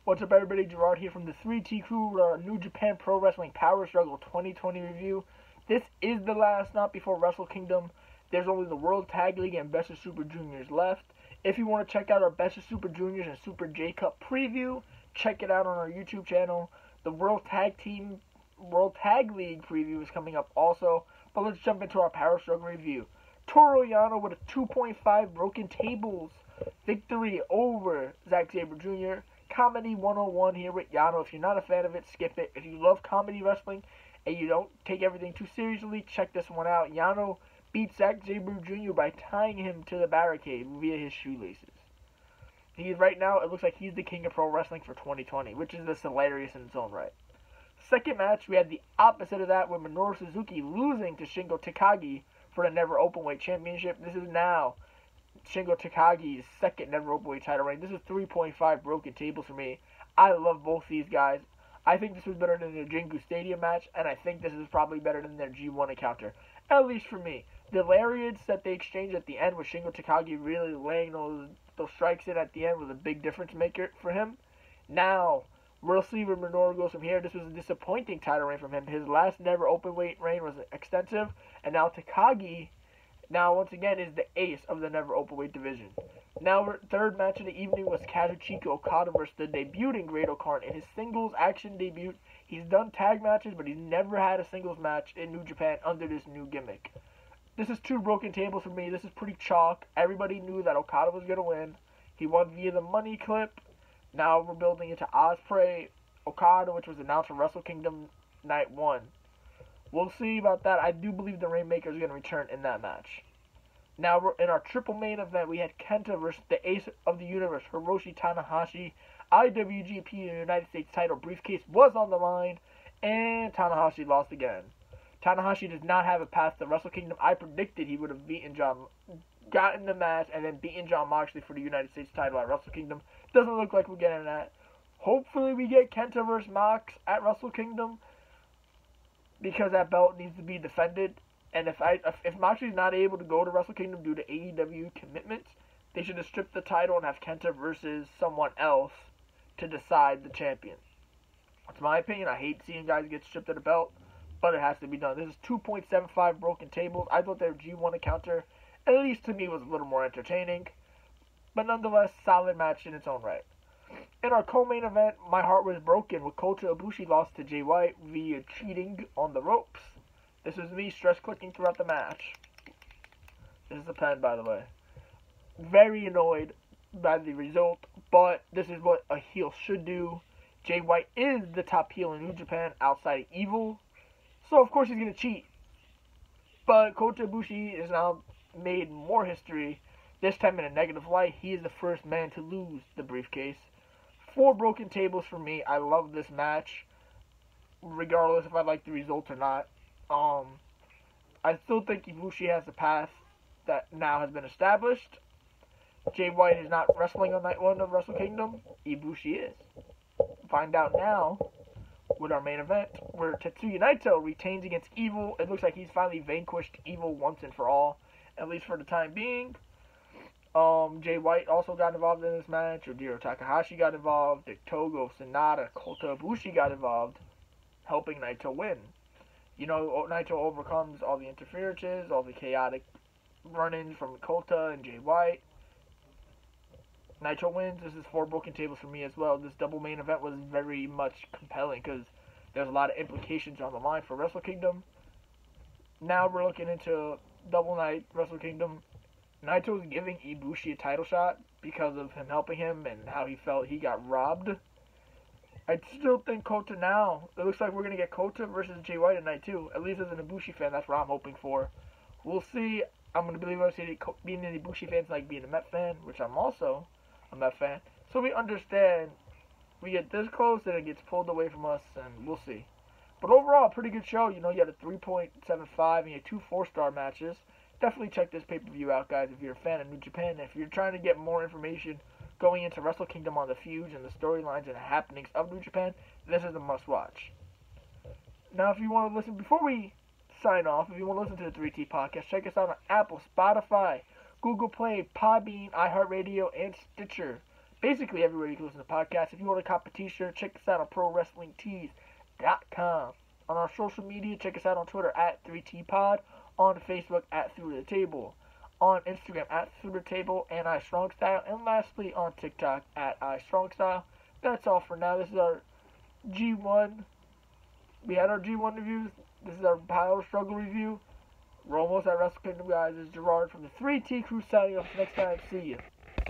What's up, everybody? Gerard here from the 3T Crew, New Japan Pro Wrestling Power Struggle 2020 review. This is the last, not before Wrestle Kingdom. There's only the World Tag League and Best of Super Juniors left. If you want to check out our Best of Super Juniors and Super J Cup preview, check it out on our YouTube channel. The World Tag League preview is coming up also. But let's jump into our Power Struggle review. Toru Yano with a 2.5 broken tables victory over Zack Sabre Jr. Comedy 101 here with Yano. If you're not a fan of it, skip it. If you love comedy wrestling and you don't take everything too seriously, check this one out. Yano beats Zack Sabre Jr. by tying him to the barricade via his shoelaces. Right now, it looks like he's the king of pro wrestling for 2020, which is just hilarious in its own right. Second match, we had the opposite of that with Minoru Suzuki losing to Shingo Takagi for the Never Openweight Championship. This is now Shingo Takagi's second Never Openweight title reign. This is 3.5 broken tables for me. I love both these guys. I think this was better than their Jingu Stadium match, and I think this is probably better than their G1 encounter. At least for me. The lariats that they exchanged at the end with Shingo Takagi really laying those strikes in at the end was a big difference maker for him. Now, we'll see where Minoru goes from here. This was a disappointing title reign from him. His last Never Openweight reign was extensive, and now Takagi once again is the ace of the Never Openweight division. Now, third match of the evening was Kazuchika Okada versus the debuting Great-O-Khan in his singles action debut. He's done tag matches, but he's never had a singles match in New Japan under this new gimmick. This is two broken tables for me. This is pretty chalk. Everybody knew that Okada was going to win. He won via the money clip. Now we're building into Ospreay Okada, which was announced for Wrestle Kingdom Night 1. We'll see about that. I do believe the Rainmaker is going to return in that match. Now, we're in our triple main event, we had Kenta versus the ace of the universe, Hiroshi Tanahashi. IWGP United States title briefcase was on the line, and Tanahashi lost again. Tanahashi does not have a path to Wrestle Kingdom. I predicted he would have gotten the match, and then beaten Jon Moxley for the United States title at Wrestle Kingdom. Doesn't look like we're getting that. Hopefully we get Kenta versus Mox at Wrestle Kingdom, because that belt needs to be defended. And if Moxley's not able to go to Wrestle Kingdom due to AEW commitments, they should have stripped the title and have Kenta versus someone else to decide the champion. That's my opinion. I hate seeing guys get stripped of the belt, but it has to be done. This is 2.75 broken tables. I thought their G1 encounter, at least to me, was a little more entertaining. But nonetheless, solid match in its own right. In our co-main event, my heart was broken with Kota Ibushi lost to Jaywhite via cheating on the ropes. This was me stress clicking throughout the match. This is a pen, by the way. Very annoyed by the result, but this is what a heel should do. Jaywhite is the top heel in New Japan outside of Evil, so of course he's going to cheat. But Kota Ibushi has now made more history, this time in a negative light. He is the first man to lose the briefcase. 4 broken tables for me. I love this match, regardless if I like the result or not. I still think Ibushi has a path that now has been established. Jaywhite is not wrestling on night 1 of Wrestle Kingdom. Ibushi is. Find out now with our main event, where Tetsuya Naito retains against Evil. It looks like he's finally vanquished Evil once and for all, at least for the time being. Jaywhite also got involved in this match. Yujiro Takahashi got involved. Togo, Sonata, Kota Ibushi got involved, helping Naito win. You know, Naito overcomes all the interferences, all the chaotic run-ins from Kota and Jaywhite. Naito wins. This is 4 broken tables for me as well. This double main event was very much compelling because there's a lot of implications on the line for Wrestle Kingdom. Now we're looking into double night Wrestle Kingdom. Naito is giving Ibushi a title shot because of him helping him and how he felt he got robbed. I still think Kota now. It looks like we're going to get Kota versus Jaywhite at night 2. At least as an Ibushi fan, that's what I'm hoping for. We'll see. I'm going to believe I say being an Ibushi fan is like being a Met fan, which I'm also a Met fan. So we understand we get this close and it gets pulled away from us, and we'll see. But overall, pretty good show. You know, you had a 3.75 and you had 2 4-star matches. Definitely check this pay-per-view out, guys, if you're a fan of New Japan. If you're trying to get more information going into Wrestle Kingdom on the feuds and the storylines and the happenings of New Japan, this is a must-watch. Now, if you want to listen, before we sign off, if you want to listen to the 3T Podcast, check us out on Apple, Spotify, Google Play, Podbean, iHeartRadio, and Stitcher. basically everywhere you can listen to podcasts. If you want to cop a t-shirt, check us out on ProWrestlingTees.com. On our social media, check us out on Twitter at 3TPod, on Facebook at Through the Table, on Instagram at Through the Table and iStrongStyle, and lastly on TikTok at iStrongStyle. That's all for now. This is our G1. We had our G1 reviews. This is our Power Struggle review. We're almost at Wrestle Kingdom, guys. This is Gerard from the 3T Crew signing off. Next time, see you.